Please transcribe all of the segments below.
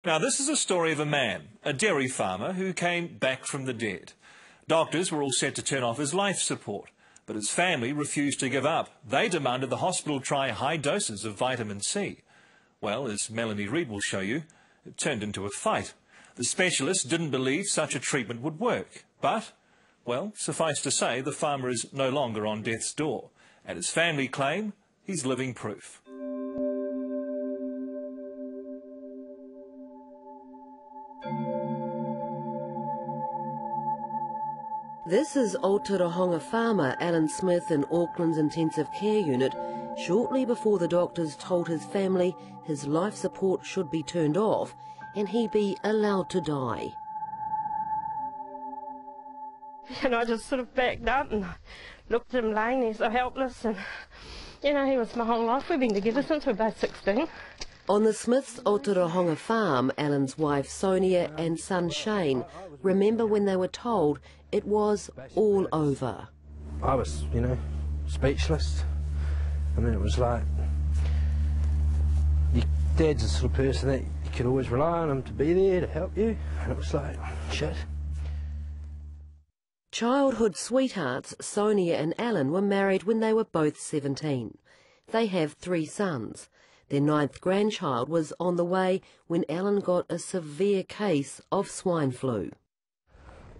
Now, this is a story of a man, a dairy farmer, who came back from the dead. Doctors were all set to turn off his life support, but his family refused to give up. They demanded the hospital try high doses of vitamin C. Well, as Melanie Reid will show you, it turned into a fight. The specialists didn't believe such a treatment would work, but, well, suffice to say, the farmer is no longer on death's door, and his family claim he's living proof. This is Aotearoa farmer Alan Smith in Auckland's intensive care unit shortly before the doctors told his family his life support should be turned off and he be allowed to die. And I just sort of backed up and looked at him laying there so helpless, and you know, he was my whole life. We've been together since we were both 16. On the Smiths' Aotearoa farm, Alan's wife Sonia and son Shane remember when they were told it was all over. I was, speechless. I mean, it was like, your dad's the sort of person that you could always rely on him to be there to help you, and it was like, shit. Childhood sweethearts Sonia and Alan were married when they were both 17. They have 3 sons. Their 9th grandchild was on the way when Alan got a severe case of swine flu.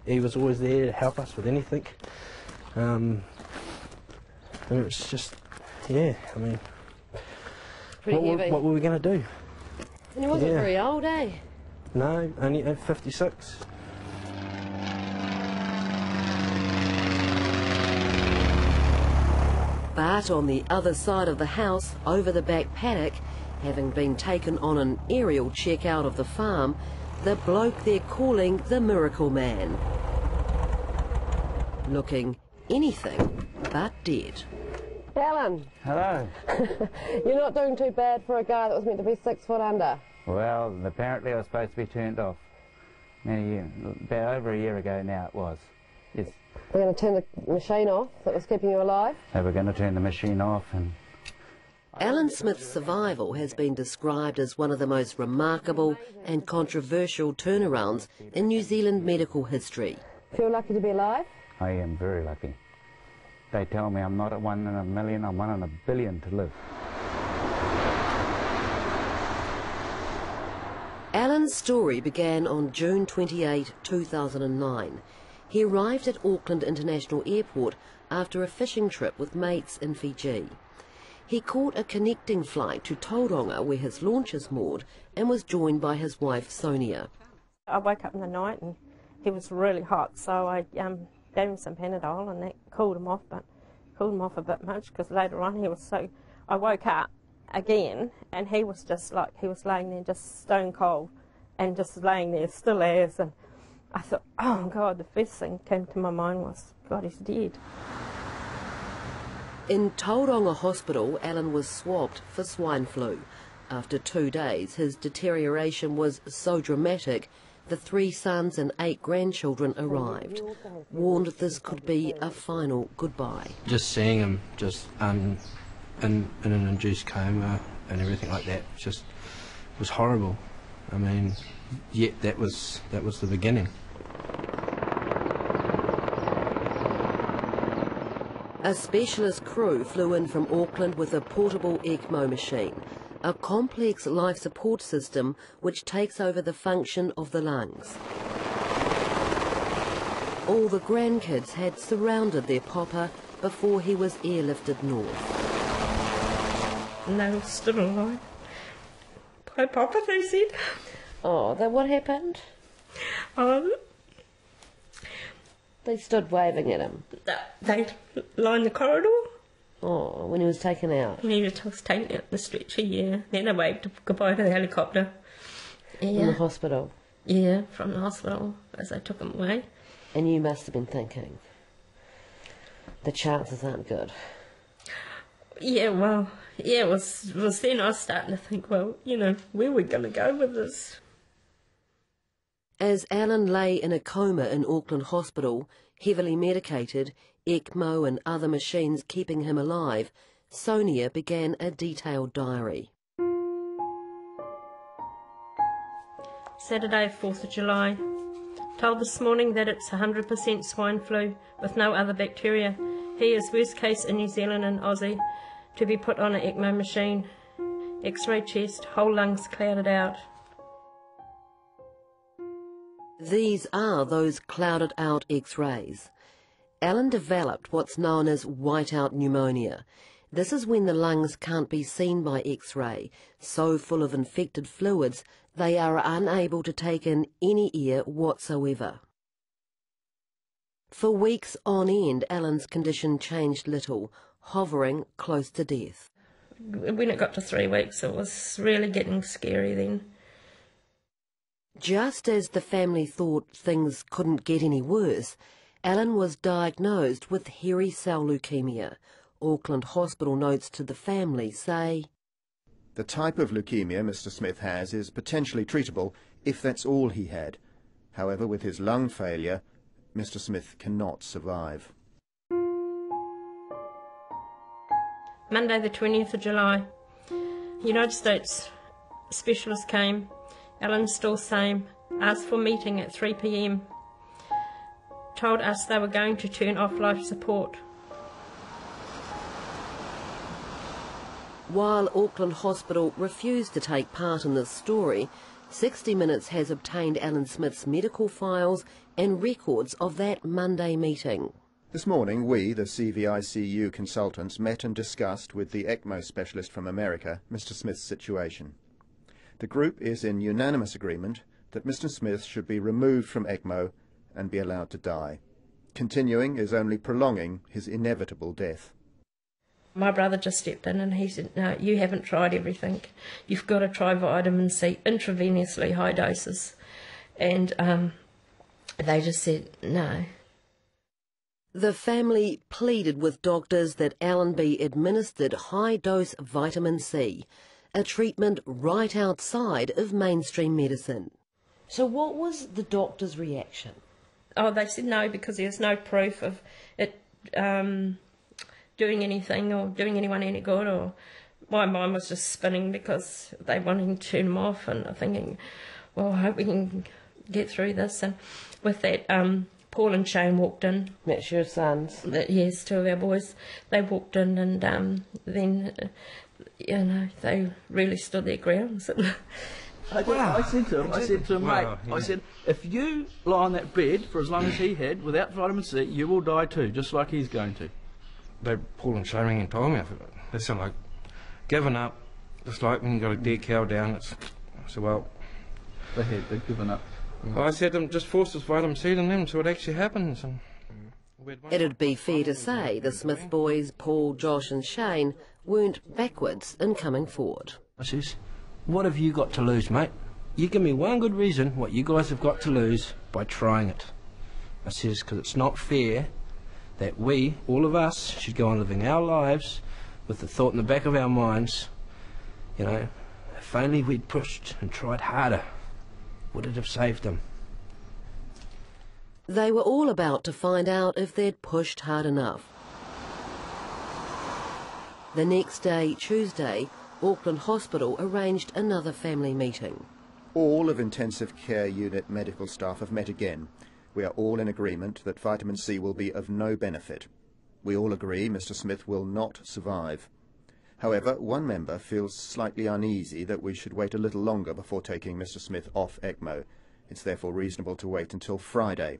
He was always there to help us with anything. And it was just, yeah, I mean, what were we going to do? And he wasn't very old, eh? No, only at 56. But on the other side of the house, over the back paddock, having been taken on an aerial check out of the farm, the bloke they're calling the Miracle Man. Looking anything but dead. Alan! Hello. You're not doing too bad for a guy that was meant to be 6 foot under. Well, apparently I was supposed to be turned off about over a year ago now it was. Yes. We're going to turn the machine off that was keeping you alive? So we're going to turn the machine off. And Alan Smith's survival has been described as one of the most remarkable and controversial turnarounds in New Zealand medical history. Feel lucky to be alive? I am very lucky. They tell me I'm not a 1 in a million, I'm 1 in a billion to live. Alan's story began on June 28, 2009. He arrived at Auckland International Airport after a fishing trip with mates in Fiji. He caught a connecting flight to Tauranga where his launch is moored and was joined by his wife Sonia. I woke up in the night and he was really hot, so I gave him some Panadol and that cooled him off, but cooled him off a bit much because later on he was so... I woke up again and he was just like, he was laying there just stone cold and just laying there still as, and I thought, oh God, the first thing that came to my mind was, God, he's dead. In Tauranga Hospital, Alan was swabbed for swine flu. After 2 days, his deterioration was so dramatic, the 3 sons and 8 grandchildren arrived, warned this could be a final goodbye. Just seeing him just in an induced coma and everything like that just was horrible. I mean, yet that was the beginning. A specialist crew flew in from Auckland with a portable ECMO machine, a complex life support system which takes over the function of the lungs. All the grandkids had surrounded their papa before he was airlifted north. And they were still alive. Hi, Papa, they said. Oh, then what happened? They stood waving at him. They lined the corridor. Oh, when he was taken out? When he was taken out in the stretcher, yeah. Then they waved goodbye to the helicopter. Yeah. From the hospital? Yeah, from the hospital as they took him away. And you must have been thinking, the chances aren't good. Yeah, well, yeah, it was then I was starting to think, well, where are we going to go with this? As Alan lay in a coma in Auckland Hospital, heavily medicated, ECMO and other machines keeping him alive, Sonia began a detailed diary. Saturday, 4th of July. Told this morning that it's 100% swine flu with no other bacteria. He is worst case in New Zealand and Aussie, to be put on an ECMO machine. X-ray chest, whole lungs clouded out. These are those clouded out X-rays. Alan developed what's known as whiteout pneumonia. This is when the lungs can't be seen by X-ray, so full of infected fluids they are unable to take in any air whatsoever. For weeks on end, Alan's condition changed little, hovering close to death. When it got to 3 weeks, it was really getting scary then. Just as the family thought things couldn't get any worse, Alan was diagnosed with hairy cell leukemia. Auckland Hospital notes to the family say, "The type of leukemia Mr. Smith has is potentially treatable if that's all he had. However, with his lung failure, Mr. Smith cannot survive." Monday the 20th of July. United States specialist came. Alan's still same. Asked for meeting at 3 p.m. Told us they were going to turn off life support. While Auckland Hospital refused to take part in this story, 60 Minutes has obtained Alan Smith's medical files and records of that Monday meeting. This morning, we, the CVICU consultants, met and discussed with the ECMO specialist from America, Mr. Smith's situation. The group is in unanimous agreement that Mr. Smith should be removed from ECMO and be allowed to die. Continuing is only prolonging his inevitable death. My brother just stepped in and he said, "No, you haven't tried everything. You've got to try vitamin C, intravenously high doses." And they just said, no. The family pleaded with doctors that Alan be administered high-dose vitamin C, a treatment right outside of mainstream medicine. So what was the doctor's reaction? Oh, they said no because there's no proof of it doing anything or doing anyone any good. Or my mind was just spinning because they wanted to turn him off, and I'm thinking, well, I hope we can get through this. And with that, Paul and Shane walked in. That's your sons? Yes, 2 of our boys. They walked in, and then, they really stood their ground. I said to him, mate, I said, if you lie on that bed for as long as he had without vitamin C, you will die too, just like he's going to. Paul and Shane and told me, they sound like giving up, just like when you got a dead cow down. I said, well, They'd given up. I said to them, just force this vitamin C in them so it actually happens. And it'd be fair to say the Smith boys, Paul, Josh and Shane, weren't backwards in coming forward. I says, what have you got to lose, mate? You give me one good reason what you guys have got to lose by trying it. I says, because it's not fair that we, all of us, should go on living our lives with the thought in the back of our minds, if only we'd pushed and tried harder, would it have saved them? They were all about to find out if they'd pushed hard enough. The next day, Tuesday, Auckland Hospital arranged another family meeting. All of intensive care unit medical staff have met again. We are all in agreement that vitamin C will be of no benefit. We all agree Mr. Smith will not survive. However, one member feels slightly uneasy that we should wait a little longer before taking Mr. Smith off ECMO. It's therefore reasonable to wait until Friday.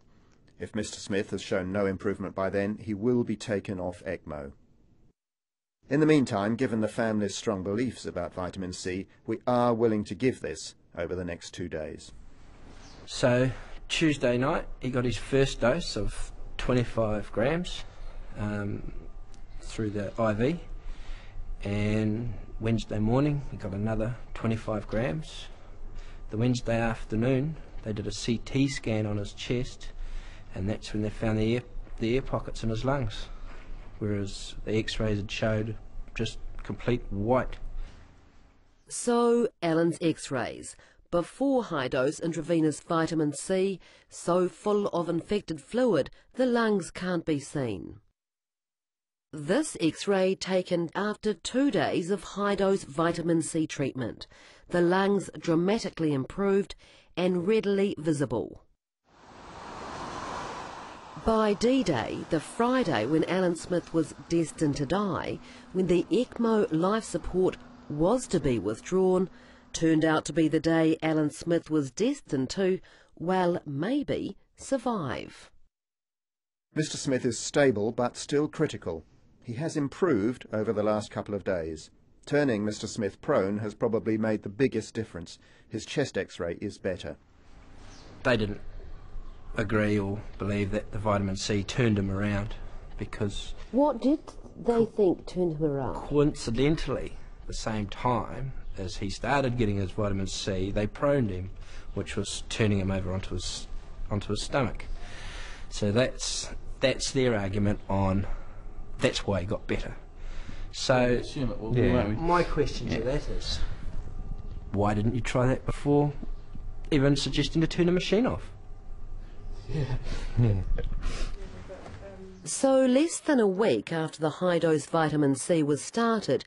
If Mr. Smith has shown no improvement by then, he will be taken off ECMO. In the meantime, given the family's strong beliefs about vitamin C, we are willing to give this over the next 2 days. So, Tuesday night, he got his first dose of 25 grams through the IV, and Wednesday morning he got another 25 grams. The Wednesday afternoon they did a CT scan on his chest, and that's when they found the air pockets in his lungs, whereas the x-rays had showed just complete white. So Alan's x-rays, before high-dose intravenous vitamin C, so full of infected fluid the lungs can't be seen. This x-ray taken after 2 days of high-dose vitamin C treatment. The lungs dramatically improved and readily visible. By D-Day, the Friday when Alan Smith was destined to die, when the ECMO life support was to be withdrawn, turned out to be the day Alan Smith was destined to, well, maybe, survive. Mr. Smith is stable but still critical. He has improved over the last couple of days. Turning Mr. Smith prone has probably made the biggest difference. His chest x-ray is better. They didn't agree or believe that the vitamin C turned him around, because What did they think turned him around? coincidentally, at the same time as he started getting his vitamin C, they proned him, which was turning him over onto his stomach. So that's their argument on that's why he got better. So Assume it will be, won't we? my question to that is, why didn't you try that before even suggesting to turn the machine off? So less than a week after the high-dose vitamin C was started,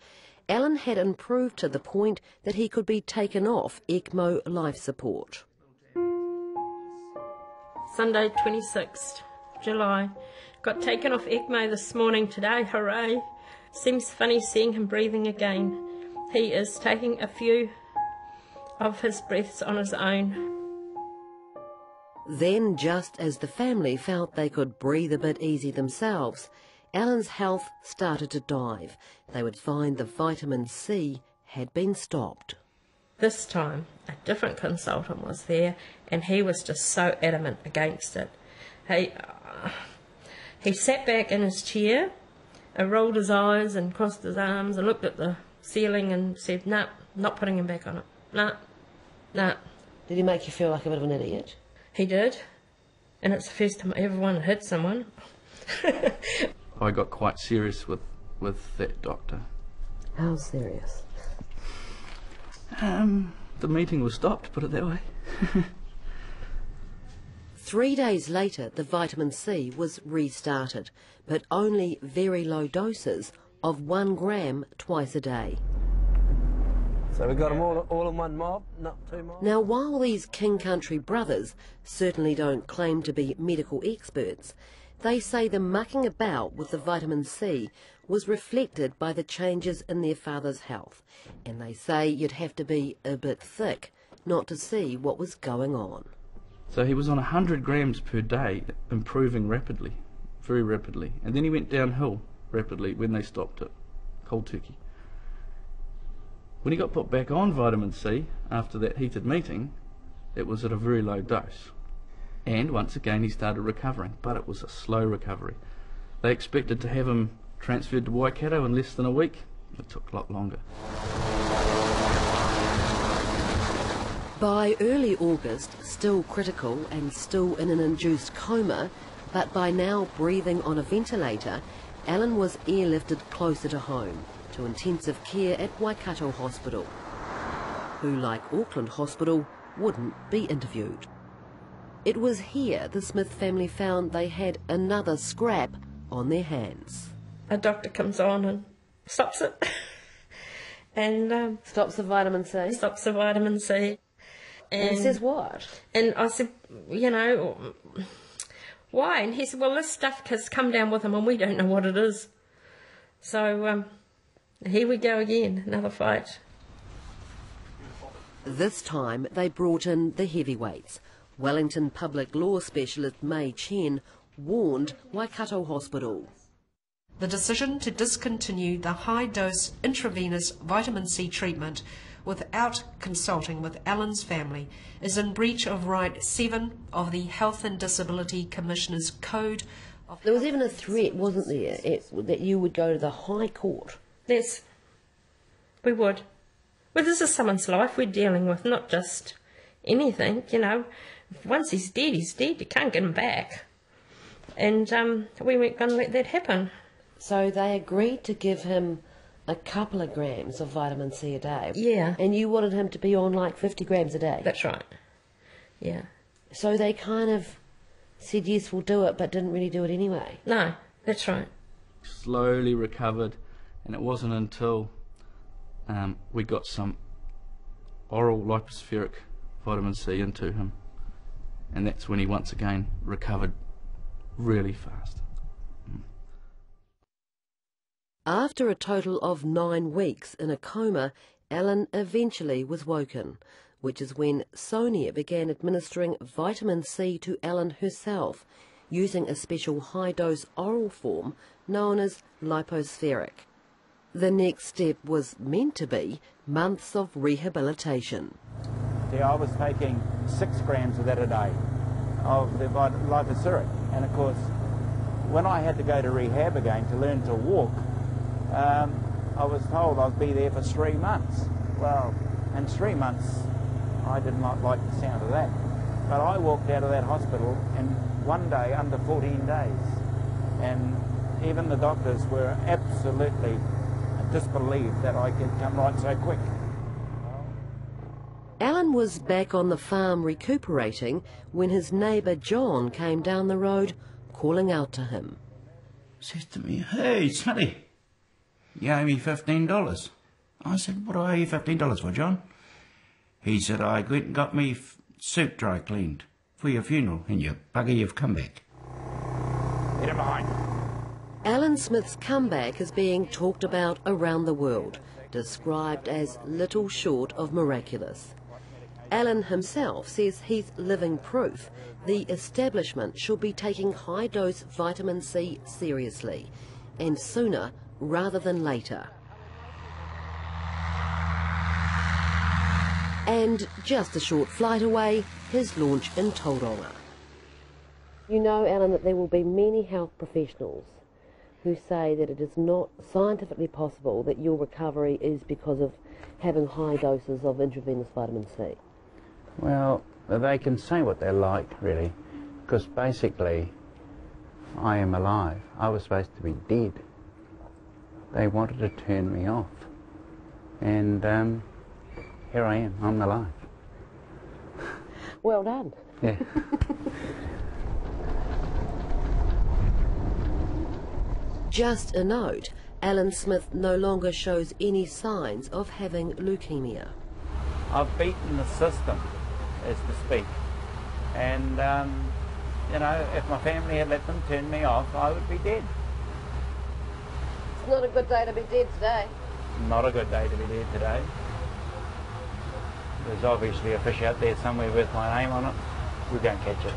Alan had improved to the point that he could be taken off ECMO life support. Sunday 26th July. Got taken off ECMO this morning today, hooray. Seems funny seeing him breathing again. He is taking a few of his breaths on his own. Then, just as the family felt they could breathe a bit easy themselves, Alan's health started to dive. They would find the vitamin C had been stopped. This time, a different consultant was there, and he was just so adamant against it. He sat back in his chair, rolled his eyes and crossed his arms and looked at the ceiling and said, "No, not putting him back on it. No, no." Did he make you feel like a bit of an idiot? He did, and it's the first time everyone hit someone. I got quite serious with that doctor. How serious? The meeting was stopped, put it that way. 3 days later, the vitamin C was restarted, but only very low doses of 1 gram twice a day. So we got them all in one mob, not two mobs? Now, while these King Country brothers certainly don't claim to be medical experts, they say the mucking about with the vitamin C was reflected by the changes in their father's health, and they say you'd have to be a bit thick not to see what was going on. So he was on 100 grams per day, improving rapidly, very rapidly. And then he went downhill rapidly when they stopped it, cold turkey. When he got put back on vitamin C after that heated meeting, it was at a very low dose. And once again he started recovering, but it was a slow recovery. They expected to have him transferred to Waikato in less than a week. It took a lot longer. By early August, still critical and still in an induced coma, but by now breathing on a ventilator, Alan was airlifted closer to home, to intensive care at Waikato Hospital, who, like Auckland Hospital, wouldn't be interviewed. It was here the Smith family found they had another scrap on their hands. A doctor comes on and stops it. And Stops the vitamin C? stops the vitamin C. And says what? And I said, you know, why? And he said, well, this stuff has come down with him and we don't know what it is. So here we go again, another fight. This time they brought in the heavyweights. Wellington public law specialist May Chen warned Waikato Hospital. The decision to discontinue the high-dose intravenous vitamin C treatment without consulting with Alan's family is in breach of Right 7 of the Health and Disability Commissioner's Code of... There was even a threat, wasn't there, that you would go to the High Court? Yes, we would. Well, this is someone's life we're dealing with, not just anything, you know. Once he's dead, he's dead. You can't get him back. And we weren't going to let that happen. So they agreed to give him a couple of grams of vitamin C a day. Yeah. And you wanted him to be on like 50 grams a day. That's right. Yeah. So they kind of said, yes, we'll do it, but didn't really do it anyway. No, that's right. Slowly recovered, and it wasn't until we got some oral lipospheric vitamin C into him, and that's when he once again recovered really fast. After a total of 9 weeks in a coma, Alan eventually was woken, which is when Sonia began administering vitamin C to Alan herself, using a special high-dose oral form known as lipospheric. The next step was meant to be months of rehabilitation. I was taking 6 grams of that a day, of the lipospheric, and of course, when I had to go to rehab again to learn to walk, I was told I'd be there for 3 months. Well, in 3 months, I did not like the sound of that. But I walked out of that hospital in 1 day under 14 days. And even the doctors were absolutely disbelieved that I could come right so quick. Alan was back on the farm recuperating when his neighbour John came down the road calling out to him. Says to me, "Hey, Smitty, you owe me $15. I said, "What do I owe you $15 for, John?" He said, "I went and got me suit dry cleaned for your funeral, and you bugger, you've come back." Get him behind. Alan Smith's comeback is being talked about around the world, described as little short of miraculous. Alan himself says he's living proof the establishment should be taking high-dose vitamin C seriously, and sooner rather than later. And just a short flight away, his launch in Tauranga. You know, Alan, that there will be many health professionals who say that it is not scientifically possible that your recovery is because of having high doses of intravenous vitamin C. Well, they can say what they like, really, because basically I am alive. I was supposed to be dead. They wanted to turn me off. And here I am, I'm alive. Well done. Yeah. Just a note, Alan Smith no longer shows any signs of having leukemia. I've beaten the system, as to speak. And, you know, if my family had let them turn me off, I would be dead. It's not a good day to be dead today. Not a good day to be dead today. There's obviously a fish out there somewhere with my name on it. We don't catch it.